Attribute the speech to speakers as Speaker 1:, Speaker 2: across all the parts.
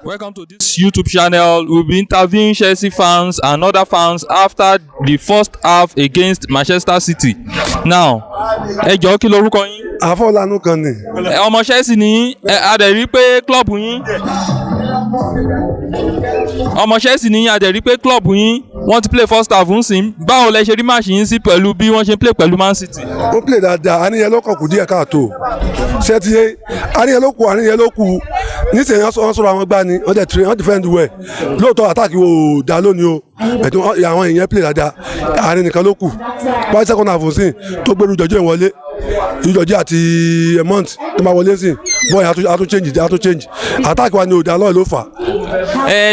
Speaker 1: Welcome to this YouTube channel. We'll be interviewing Chelsea fans and other fans after the first half against Manchester City. Now, ẹ jọ̀ọ́ kí lorúkọ yín?
Speaker 2: Afọlánu kan ni.
Speaker 1: Ọmọ Chelsea ni a dẹ̀ rí pé club yín. Ọmọ Chelsea ni a dẹ̀ rí pé club yín wọ́n ti play first half ń sìn. Báwo lẹ ṣe rí match yín sí pẹ̀lú bí wọ́n ṣe play pẹ̀lú Man City?
Speaker 2: Ó play dáadáa, àníyàn ló kàn kù díẹ̀ káàtó. Ṣé ti yé? Àníyàn ló kù. Nísìnyí wọ́n sọ̀rọ̀ àwọn gbá ni, wọ́n defend well. Lóòótọ́ attack wo dá lónìí o. Ẹ̀tún àwọn èèyàn play dáadáa. Àárín nìkan ló kù. Wáyé second half sí tó gbèrú jọjọ́ ìwọlé. Ìjọjọ́ àti Mount tó máa wọlé sí. Bọ́ọ̀lù a tún change. Attack wa ni ò dá lọ́ọ̀ ló fà.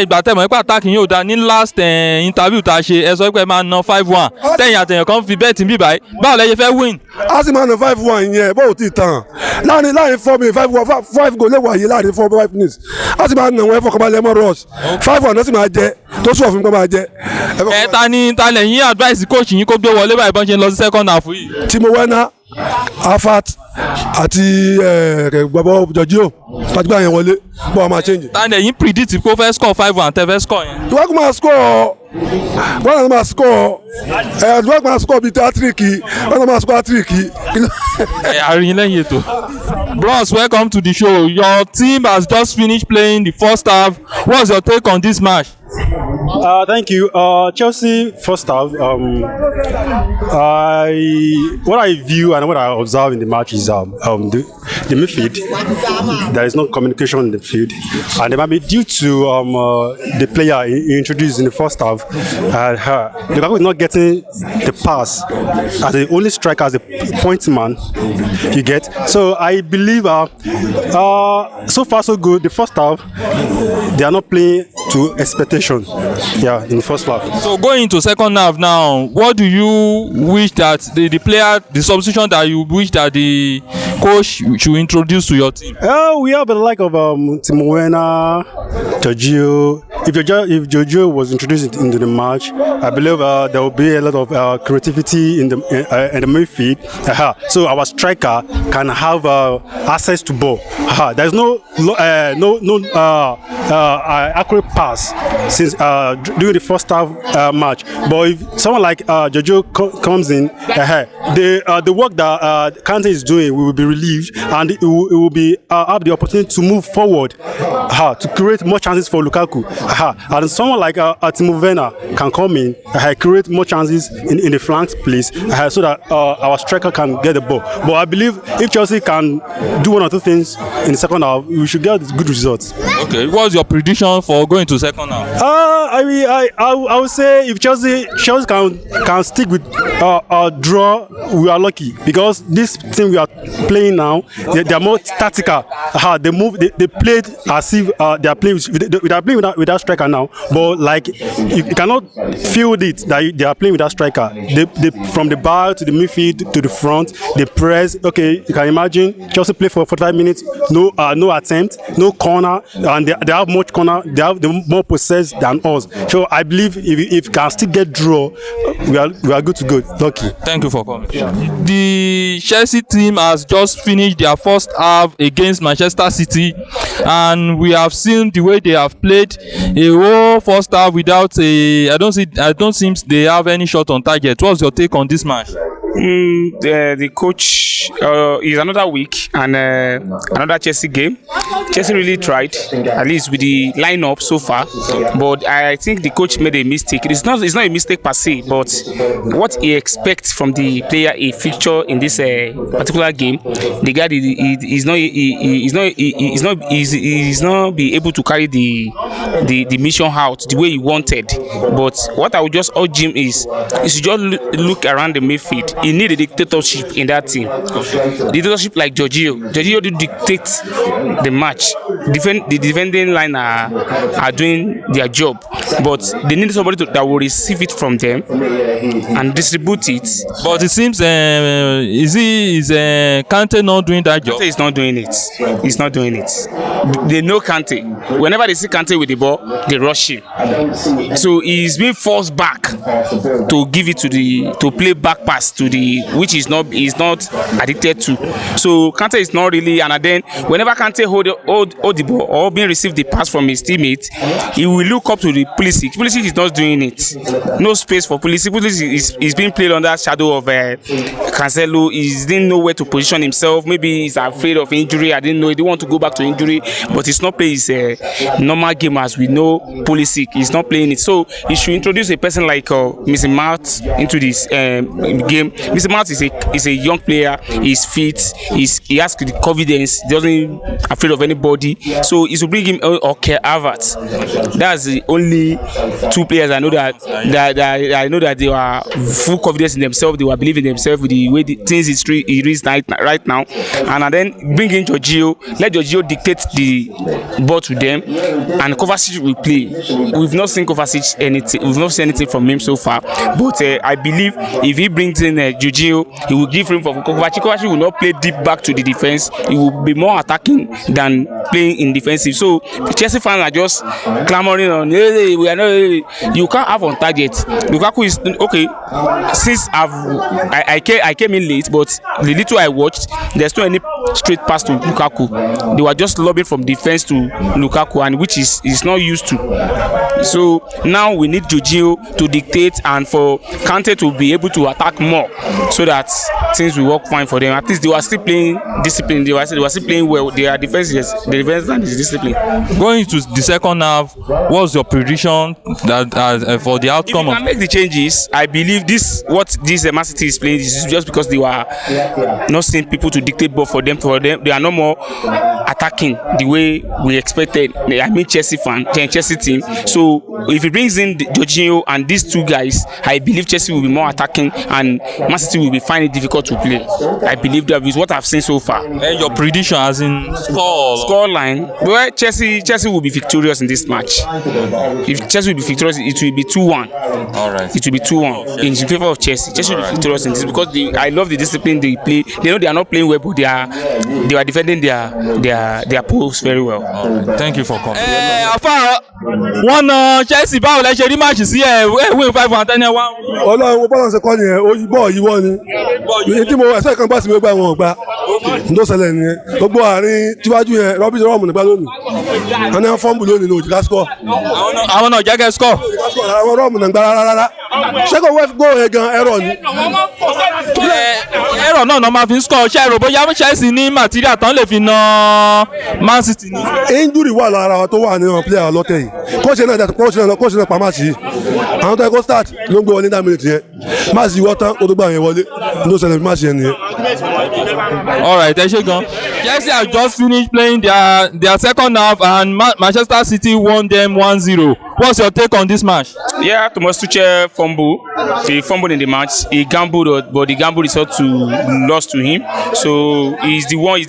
Speaker 1: Ìgbà tẹ́ mọ̀ pé attack yín ò dá ní last interview tá a ṣe ẹ sọ pé ẹ máa ná 5-1 tẹ̀yìn àtẹ̀yìn kan fi bẹ́ẹ̀ tí ń bì báyìí báwo lẹ ṣe fẹ́ win.
Speaker 2: A sì máa ná 5-1 yẹn bó o ti tàn láàrin 4 minutes 5 goal lè wáyé láàrin 4-5 minutes a sì máa ná wọn ẹ̀fọ́ mọ́ rush 5-1 náà sì máa jẹ tó sùn ọ̀fun kọ́ máa jẹ.
Speaker 1: ta lẹ́yìn advice coach yín kó gbé wọlé báyìí bọ́n ṣe ń lọ sí second half yìí.
Speaker 2: Timo Werner, Afat àti gbàgbọ́ Jorginho tàbí àyẹ̀wò wọlé bọ́ ọ máa change.
Speaker 1: ta lẹ́yìn predict kó fẹ́ score 5-1 tẹ́ fẹ́ score yẹn.
Speaker 2: Ìwọ́n kò máa score bíi tíátírìkì wọ́n máa score tíátírìkì.
Speaker 1: àárín lẹ́yìn ètò. Bros, welcome to the show. Your team has just finished playing the first half. What's your take on this match?
Speaker 3: Thank you. Chelsea first half. What I view and what I observe in the match is the midfield. There is no communication in the field, and it might be due to the player introduced in the first half. Lukaku is not getting the pass as the only striker, as a point man. You get. So I believe so far so good. The first half they are not playing to expectation. Yeah, in the first half. So
Speaker 1: going into second half now, what do you wish that the substitution that you wish that the coach should introduce to your team?
Speaker 3: We have the like of Timo Werner, Jorginho. If Jorginho was introduced into the match, I believe there will be a lot of creativity in the midfield. So our striker can have access to ball. There's no accurate pass since during the first half match. But if someone like Jorginho comes in, the work that Kante is doing will be relieved, and it will be have the opportunity to move forward to create more chances for Lukaku. And someone like Timo Werner can come in, create more chances in the flanks, please, so that our striker can get the ball. But I believe if Chelsea can do one or two things in the second half, we should get good results.
Speaker 1: Okay, what's your prediction for going to second half?
Speaker 3: I would say if Chelsea can stick with a draw, we are lucky, because this team we are playing now, they are more tactical. They move, they played as if they are playing with that striker now, but like you cannot feel it that they are playing with that striker. They from the back to the midfield to the front, they press. Okay, you can imagine Chelsea play for 45 minutes, no attempt, no corner, and they have much corner. They have more possess than us. So I believe if can still get draw, we are good to go. Lucky.
Speaker 1: Thank you for coming. The Chelsea team has just finished their first half against Manchester City, and we have seen the way they have played a whole first half without I don't think they have any shot on target. What's your take on this match?
Speaker 4: The coach is another week and another Chelsea game. Chelsea really tried, at least with the lineup so far, but I think the coach made a mistake. It's not a mistake per se, but what he expects from the player he feature in this particular game, the guy is not be able to carry the mission out the way he wanted. But what I would just urge him is he should just look around the midfield. He need a dictatorship in that team. Dictatorship like Jorginho. Jorginho do dictate the match. The defending line are doing their job, but they need somebody that will receive it from them and distribute it.
Speaker 1: But it seems is Kante not doing that job?
Speaker 4: Kante is not doing it. He's not doing it. They know Kante. Whenever they see Kante with the the ball, they rush him. So he's being forced back to give it to play back pass to which he's not addicted to. So Kante is not really, and then whenever Kante hold the ball or being received the pass from his teammates, he will look up to the Pulisic. Pulisic is not doing it. No space for Pulisic. Pulisic is being played under shadow of Cancelo. He didn't know where to position himself. Maybe he's afraid of injury. I didn't know. He didn't want to go back to injury, but he's not playing his normal game as we know Pulisic. He's not playing it. So he should introduce a person like Mr. Mount into this game. Mr. Mount is a young player. He's fit. He has the confidence. He doesn't afraid of anybody. So he should bring him or Kai Havertz. That's the only two players I know that they were full confidence in themselves. They were believing in themselves with the way the things is right now. And then bring in Jorginho. Let Jorginho dictate the ball to them, and Kovacic will play. We've not seen Kovacic anything. We've not seen anything from him so far. But I believe if he brings in Jorginho, he will give room for Kovacic. Kovacic will not play deep back to the defense. He will be more attacking than playing in defensive. So Chelsea fans are just clamoring on, hey, we are not. You can't have on target. Lukaku is okay. Since I came in late, but the little I watched, there's no any straight pass to Lukaku. They were just lobbing from defense to Lukaku, and which is not used to. So now we need Jorginho to dictate and for Kante to be able to attack more, so that things will work fine for them. At least they were still playing discipline. They were still playing well. Their defense line is discipline.
Speaker 1: Going into the second half, what's your prediction that for the outcome?
Speaker 4: If you can make the changes, I believe this Man City is playing is just because they were not seeing people to dictate ball for them. They are no more attacking the way we expected. I mean Chelsea team. So if he brings in Jorginho and these two guys, I believe Chelsea will be more attacking and Man City will be finding it difficult to play. I believe that is what I've seen so far.
Speaker 1: And your prediction as in
Speaker 4: score line? Well, Chelsea will be victorious in this match. If Chelsea will be victorious, it will be 2-1.
Speaker 1: All right.
Speaker 4: It will be 2-1 in favor of Chelsea. Chelsea will be victorious in this because I love the discipline they play. They know they are not playing well, but they are defending their posts very well.
Speaker 1: Right. Thank you for coming. Afa wọn Chelsea báwo lẹ ṣe rí match sí win 5-10 1.
Speaker 2: Ọlọ́run wo bọ́lá ṣe kọ́ nìyẹn bọ́ọ̀ yìí wọ́n ni èyí tí mo ẹ̀sẹ̀ kan gbà sí mi gbà wọn gbà ǹdó ṣẹlẹ̀ nìyẹn gbogbo àárín tíwájú yẹn rọ́bì rọ́ọ̀mù nígbà lónìí wọn ní fọ́ọ̀mù lónìí ní òjìká score.
Speaker 1: àwọn náà jẹ́ kẹ́ score.
Speaker 2: àwọn rọ́ọ̀mù náà gbà rárá ṣé kò wẹ́ẹ́ gbó yẹn gan ẹ̀rọ ni.
Speaker 1: ẹ̀rọ náà máa fi ń score ṣe èrò bóyá Chelsea ní material tán lè fi na Man City ní.
Speaker 2: injury wà lára wa tó wà nínú player lọ́tẹ̀ yìí kóòṣì náà pa máàcì yìí àwọn tó yẹ kó start ló ń gbé wọlé 9 minutes yẹn máàcì wọ́ tán ó tó gbà yẹn wọlé ló ṣẹlẹ̀ máàcì yẹn nìyẹn.
Speaker 1: All right, ẹ ṣé gan. Chelsea have just finished playing their second half and Manchester City won them 1-0. What's your take on this match?
Speaker 4: Yeah, Thomas Tuchel fumbled. He fumbled in the match. He gambled, but the gamble result to lost to him. So he's the one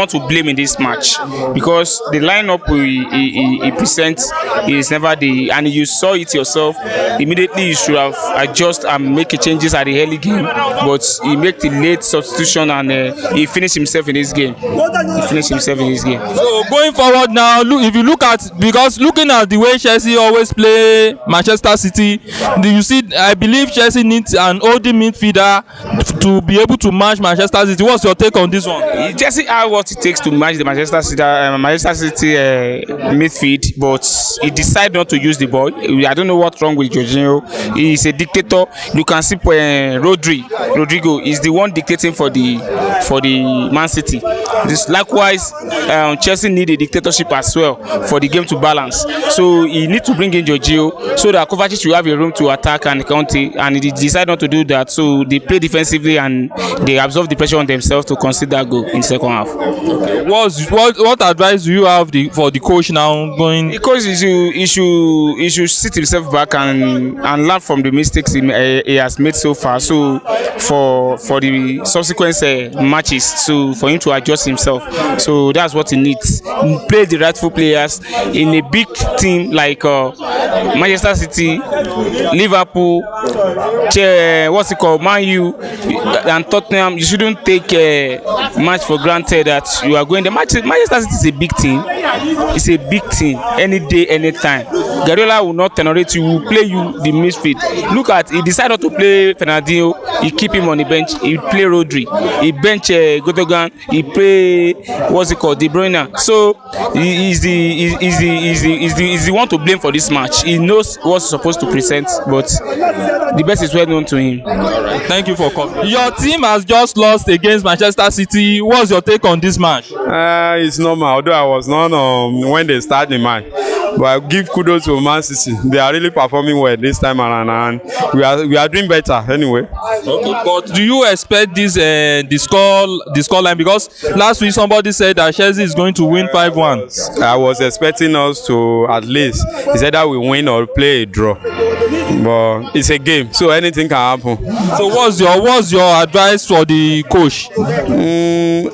Speaker 4: to blame in this match because the lineup he presents is never and you saw it yourself. Immediately you should have adjust and make changes at the early game, but he made the late substitution and he finished himself in this game.
Speaker 1: So going forward now, if you looking at the way Chelsea always play Manchester City, do you see? I believe Chelsea needs an holding midfielder to be able to match Manchester City. What's your take on this one?
Speaker 4: Chelsea have what it takes to match the Manchester City midfield, but he decided not to use the ball. I don't know what's wrong with Jorginho. He's a dictator. You can see Rodrigo is the one dictating for the Man City. Likewise, Chelsea need a dictatorship as well for the game to balance. So he need to bring in Jorginho so that Kovacic will have a room to attack and counter, and he decided not to do that. So they play defensively and they absorb the pressure on themselves to concede that goal in the second half.
Speaker 1: Okay. What advice do you have for the coach now going?
Speaker 4: The coach he should sit himself back and learn from the mistakes he has made so far. So for the subsequent matches, so for him to adjust himself. So that's what he needs. Play the rightful players in a big team like Manchester City, Liverpool. Liverpool, what's it called, Man U, and Tottenham, you shouldn't take a match for granted that you are going. Manchester City is a big team. It's a big team. Any day, anytime. Guardiola will not tolerate you. Will play you the midfield. Look at, he decided not to play Fernandinho. He keep him on the bench. He play Rodri. He bench Gundogan. He play what's it called, De Bruyne. So he's the one to blame for this match. He knows what he's supposed to present, but the best is well known to him.
Speaker 1: Thank you for coming. Your team has just lost against Manchester City. What's your take on this match?
Speaker 5: It's normal, although I was not when they start the match. But I give kudos to Man City. They are really performing well this time around, and we are doing better anyway.
Speaker 1: Okay, but do you expect this the score line? Because last week somebody said that Chelsea is going to win 5-1.
Speaker 5: I was expecting us to at least, it's either we win or play a draw. But it's a game, so anything can happen.
Speaker 1: So what's your advice for the coach?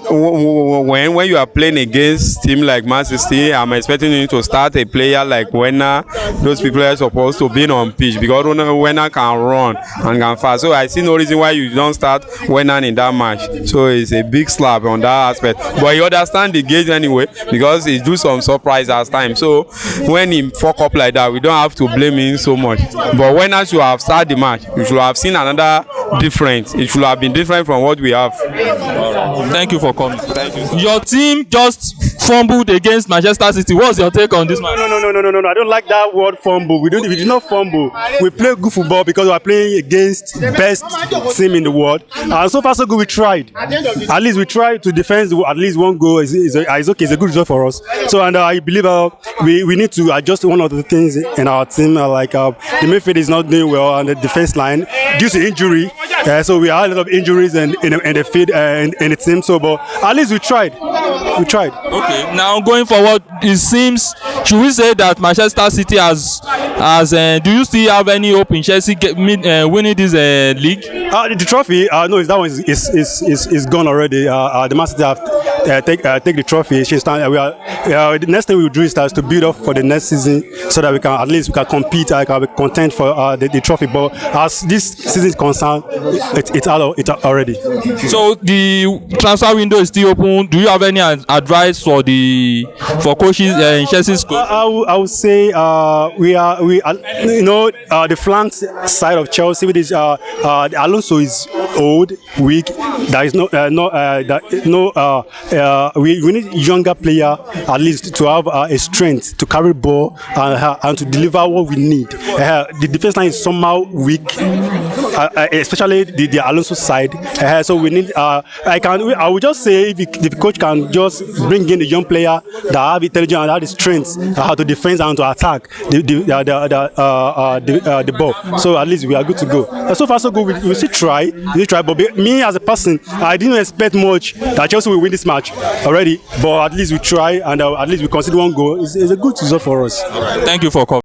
Speaker 5: When you are playing against team like Man City, I'm expecting you to start a player like Werner. Those people are supposed to be on pitch because Werner can run and can fast. So I see no reason why you don't start Werner in that match. So it's a big slap on that aspect. But you understand the gauge anyway because he do some surprise at times. So when he fuck up like that, we don't have to blame him so much. But Werner should have started the match. You should have seen another different. It should have been different from what we have.
Speaker 1: Thank you for coming. Thank you. Your team just fumbled against Manchester City. What's your take on this match?
Speaker 3: No. I don't like that word fumble. We did not fumble. We play good football because we are playing against the best team in the world. And so far so good. We tried. At least we tried to defend at least one goal. Is okay. It's a good result for us. So and I believe we need to adjust one of the things in our team. Like the midfield is not doing well and the defense line due to injury. So we had a lot of injuries in the field in the team. So but at least we tried.
Speaker 1: Okay. Now going forward, it seems, should we say that Manchester City has do you still have any hope in Chelsea winning this league?
Speaker 3: The trophy, no, that one is gone already. The Man City have take the trophy. The next thing we will do is to build up for the next season so that we can compete. I can be content for the trophy. But as this season is concerned, it's already.
Speaker 1: So the transfer window is still open. Do you have any advice for coaches in Chelsea's coach?
Speaker 3: I would say we are the flank side of Chelsea with this Alonso is old, weak. There is we need younger player at least to have a strength to carry ball and to deliver what we need. The defense line is somehow weak, especially the Alonso side. So we need. I would just say if the coach can just bring in the young player that have intelligence and have the strength to defend and to attack the ball. So at least we are good to go. So far so good. We still try. But me as a person, I didn't expect much that Chelsea will win this match already. But at least we try and at least we concede one goal. It's a good result for us.
Speaker 1: Thank you for coming.